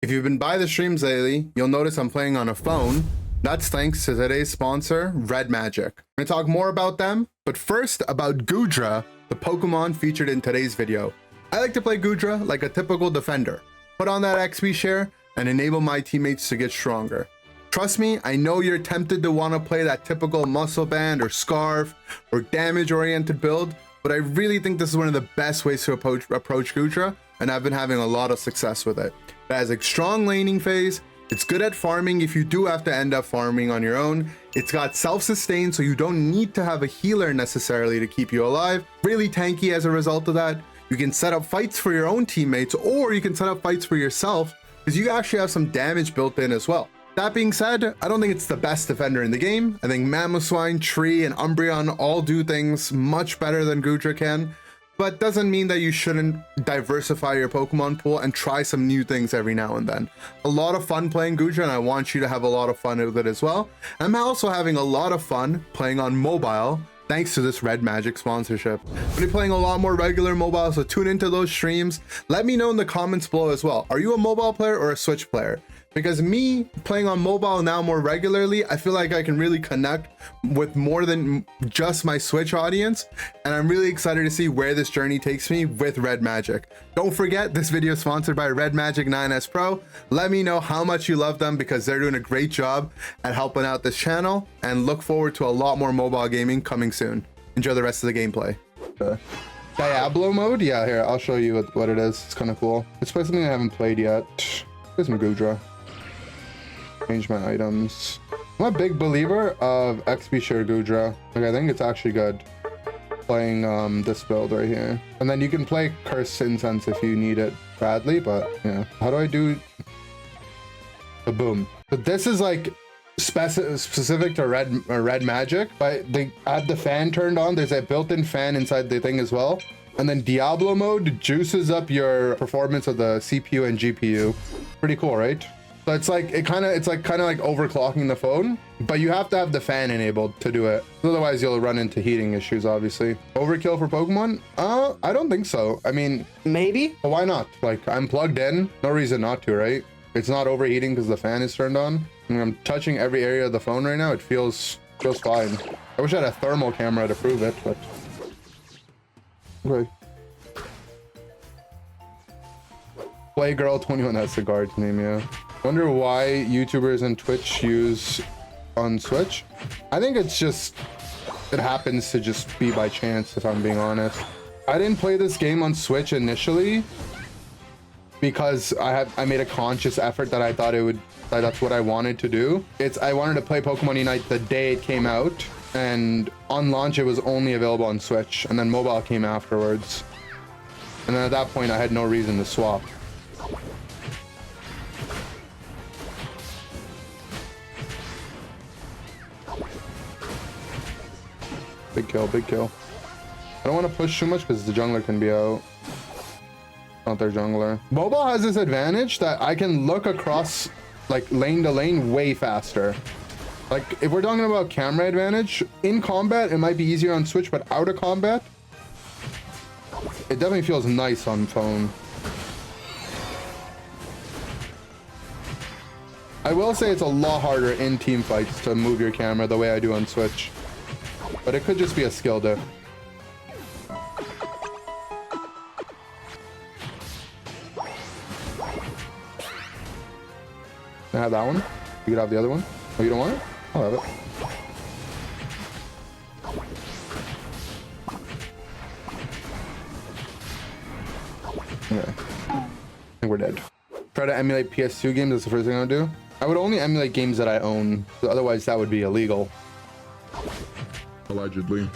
If you've been by the streams lately, you'll notice I'm playing on a phone. That's thanks to today's sponsor, Red Magic. I'm gonna talk more about them, but first about Goodra, the Pokemon featured in today's video. I like to play Goodra like a typical defender, put on that XP share, and enable my teammates to get stronger. Trust me, I know you're tempted to want to play that typical muscle band or scarf or damage oriented build, but I really think this is one of the best ways to approach Goodra, and I've been having a lot of success with it. It has a strong laning phase, it's good at farming if you do have to end up farming on your own, it's got self-sustain so you don't need to have a healer necessarily to keep you alive, really tanky as a result of that. You can set up fights for your own teammates, or you can set up fights for yourself because you actually have some damage built in as well. That being said, I don't think it's the best defender in the game. I think Mamoswine, Tree, and Umbreon all do things much better than Goodra can, but doesn't mean that you shouldn't diversify your Pokemon pool and try some new things every now and then. A lot of fun playing Goodra, and I want you to have a lot of fun with it as well. I'm also having a lot of fun playing on mobile, thanks to this Red Magic sponsorship. I'll be playing a lot more regular mobile, so tune into those streams. Let me know in the comments below as well. Are you a mobile player or a Switch player? Because me playing on mobile now more regularly, I feel like I can really connect with more than just my Switch audience, and I'm really excited to see where this journey takes me with Red Magic. Don't forget, this video is sponsored by Red Magic 9S Pro. Let me know how much you love them because they're doing a great job at helping out this channel, and look forward to a lot more mobile gaming coming soon. Enjoy the rest of the gameplay. Diablo mode? Yeah, here, I'll show you what it is. It's kind of cool. Let's play something I haven't played yet. Play some Goodra. Change my items. I'm a big believer of XP share Goodra. Like, I think it's actually good playing this build right here. And then you can play Cursed Incense if you need it badly, but yeah. How do I do the boom? But this is like specific to Red Magic, but they have the fan turned on. There's a built-in fan inside the thing as well. And then Diablo mode juices up your performance of the CPU and GPU. Pretty cool, right? So it's like kind of like overclocking the phone, but you have to have the fan enabled to do it. Otherwise, you'll run into heating issues, obviously. Overkill for Pokemon? I don't think so. I mean, maybe. But why not? Like, I'm plugged in. No reason not to, right? It's not overheating because the fan is turned on. I mean, I'm touching every area of the phone right now. It feels fine. I wish I had a thermal camera to prove it, but okay. Playgirl21, that's the guard's name, yeah. Wonder why YouTubers and Twitch use on Switch. I think it's just, it happens to just be by chance, if I'm being honest. I didn't play this game on Switch initially because I made a conscious effort that I thought that's what I wanted to do. I wanted to play Pokemon Unite the day it came out, and on launch it was only available on Switch, and then mobile came afterwards. And then at that point I had no reason to swap. Big kill, big kill. I don't want to push too much because the jungler can be out. Not their jungler. Mobile has this advantage that I can look across like lane to lane way faster. Like, if we're talking about camera advantage, in combat it might be easier on Switch, but out of combat it definitely feels nice on phone. I will say it's a lot harder in team fights to move your camera the way I do on Switch. But it could just be a skill diff. Can I have that one? You could have the other one? Oh, you don't want it? I'll have it. Okay. I think we're dead. Try to emulate PS2 games, that's the first thing I'll do. I would only emulate games that I own, otherwise that would be illegal. Allegedly.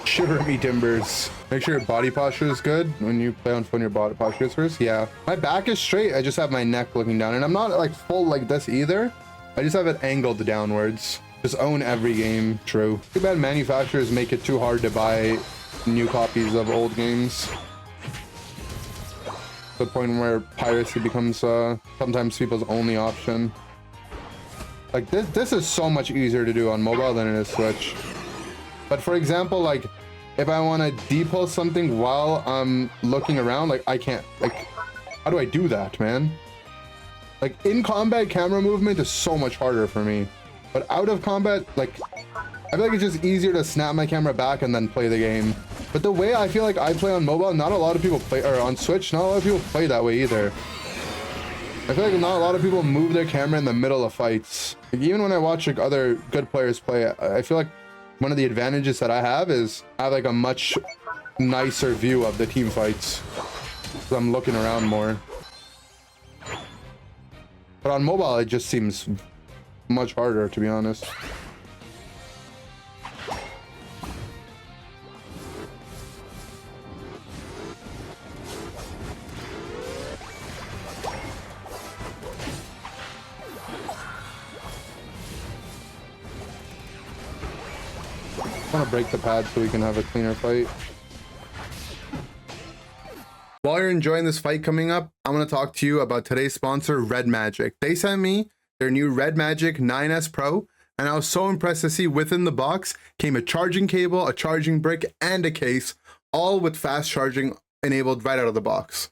Shiver me timbers. Make sure your body posture is good when you play on phone. Your body posture is first. Yeah, my back is straight. I just have my neck looking down, and I'm not like full like this either. I just have it angled downwards. Just own every game. True. Too bad manufacturers make it too hard to buy new copies of old games. To the point where piracy becomes sometimes people's only option. Like this is so much easier to do on mobile than it is Switch. But for example, like if I want to depull something while I'm looking around, like I can't, like, how do I do that, man? Like in combat, camera movement is so much harder for me, but out of combat, like I feel like it's just easier to snap my camera back and then play the game. But the way I feel like I play on mobile, not a lot of people play, or on Switch, not a lot of people play that way either. I feel like not a lot of people move their camera in the middle of fights. Like, even when I watch like other good players play, I feel like one of the advantages that I have is I have like a much nicer view of the team fights. So I'm looking around more. But on mobile, it just seems much harder, to be honest. I want to break the pad so we can have a cleaner fight. While you're enjoying this fight coming up, I want to talk to you about today's sponsor, Red Magic. They sent me their new Red Magic 9S Pro, and I was so impressed to see within the box came a charging cable, a charging brick, and a case, all with fast charging enabled right out of the box.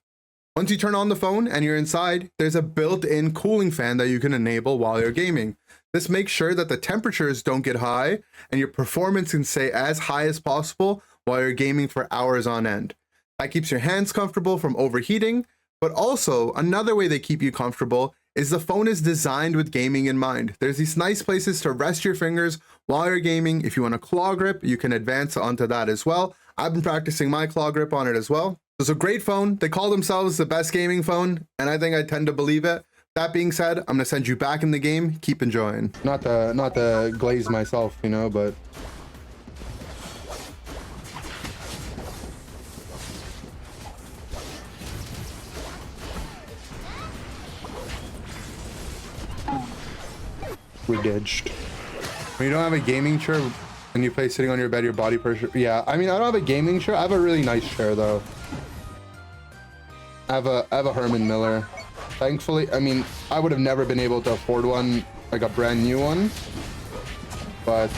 Once you turn on the phone and you're inside, there's a built-in cooling fan that you can enable while you're gaming. This makes sure that the temperatures don't get high and your performance can stay as high as possible while you're gaming for hours on end. That keeps your hands comfortable from overheating, but also another way they keep you comfortable is the phone is designed with gaming in mind. There's these nice places to rest your fingers while you're gaming. If you want a claw grip, you can advance onto that as well. I've been practicing my claw grip on it as well. It's a great phone. They call themselves the best gaming phone, and I think I tend to believe it. That being said, I'm gonna send you back in the game. Keep enjoying. Not to glaze myself, you know, but we're ditched. When you don't have a gaming chair and you play sitting on your bed, your body pressure. Yeah, I mean, I don't have a gaming chair. I have a really nice chair though. I have a Herman Miller. Thankfully, I mean, I would have never been able to afford one, like a brand new one, but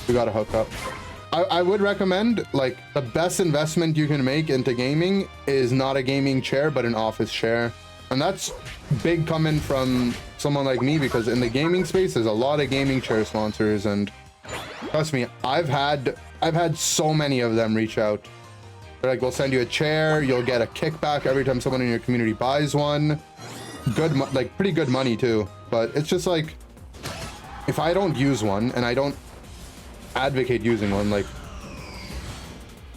we got a hookup. I would recommend, like, the best investment you can make into gaming is not a gaming chair, but an office chair. And that's big coming from someone like me, because in the gaming space, there's a lot of gaming chair sponsors, and trust me, I've had so many of them reach out. They're like, we'll send you a chair, you'll get a kickback every time someone in your community buys one. Good, like pretty good money too. But it's just like, if I don't use one and I don't advocate using one, like,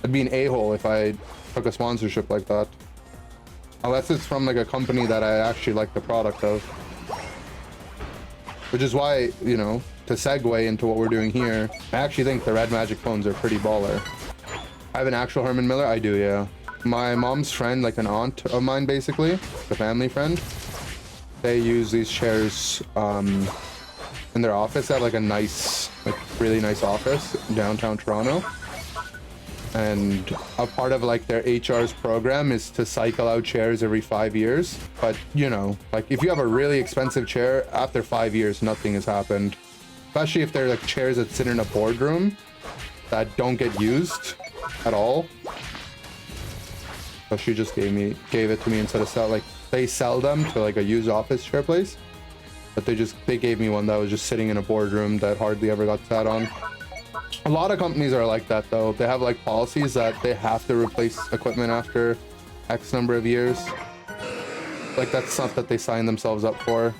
I'd be an a-hole if I took a sponsorship like that. Unless it's from like a company that I actually like the product of. Which is why, you know, to segue into what we're doing here, I actually think the Red Magic phones are pretty baller. I have an actual Herman Miller. I do, yeah. My mom's friend, like an aunt of mine, basically, a family friend, they use these chairs in their office. They have like a nice, like really nice office downtown Toronto. And a part of like their HR's program is to cycle out chairs every 5 years. But you know, like if you have a really expensive chair, after 5 years, nothing has happened. Especially if they're like chairs that sit in a boardroom that don't get used at all. So she just gave it to me instead of sell, like they sell them to like a used office chair place, but they gave me one that was just sitting in a boardroom that hardly ever got sat on. A lot of companies are like that though. They have like policies that they have to replace equipment after X number of years. Like that's stuff that they sign themselves up for.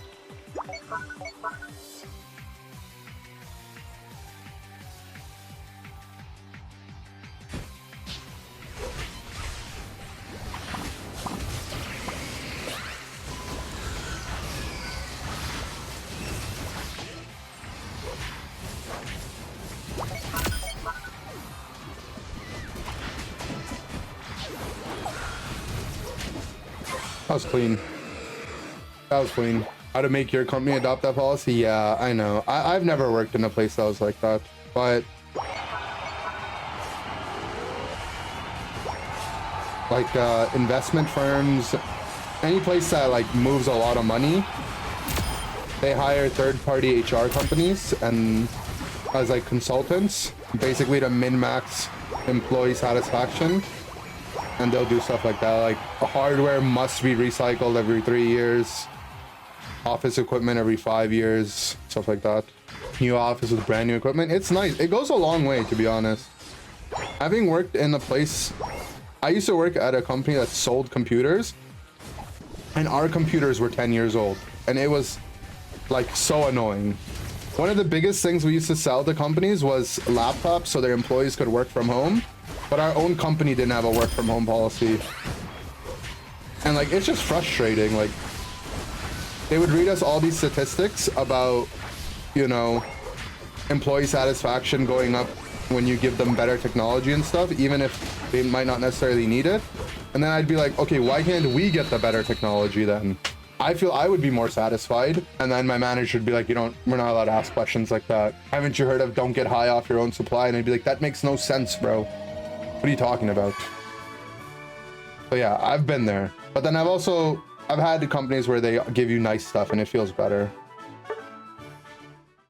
That was clean. That was clean. How to make your company adopt that policy? Yeah, I know. I've never worked in a place that was like that, but like investment firms, any place that like moves a lot of money, They hire third-party HR companies and as like consultants, basically to min-max employee satisfaction. And they'll do stuff like that, like hardware must be recycled every 3 years, office equipment every 5 years, stuff like that. New office with brand new equipment. It's nice. It goes a long way, to be honest. Having worked in a place, I used to work at a company that sold computers, and our computers were 10 years old, and it was like so annoying. One of the biggest things we used to sell to companies was laptops so their employees could work from home, but our own company didn't have a work from home policy. And like, it's just frustrating. Like, they would read us all these statistics about, you know, employee satisfaction going up when you give them better technology and stuff, even if they might not necessarily need it. And then I'd be like, okay, why can't we get the better technology then? I feel I would be more satisfied. And then my manager would be like, we're not allowed to ask questions like that. Haven't you heard of don't get high off your own supply? And I'd be like, that makes no sense, bro. What are you talking about? So yeah, I've been there. But then I've had companies where they give you nice stuff and it feels better.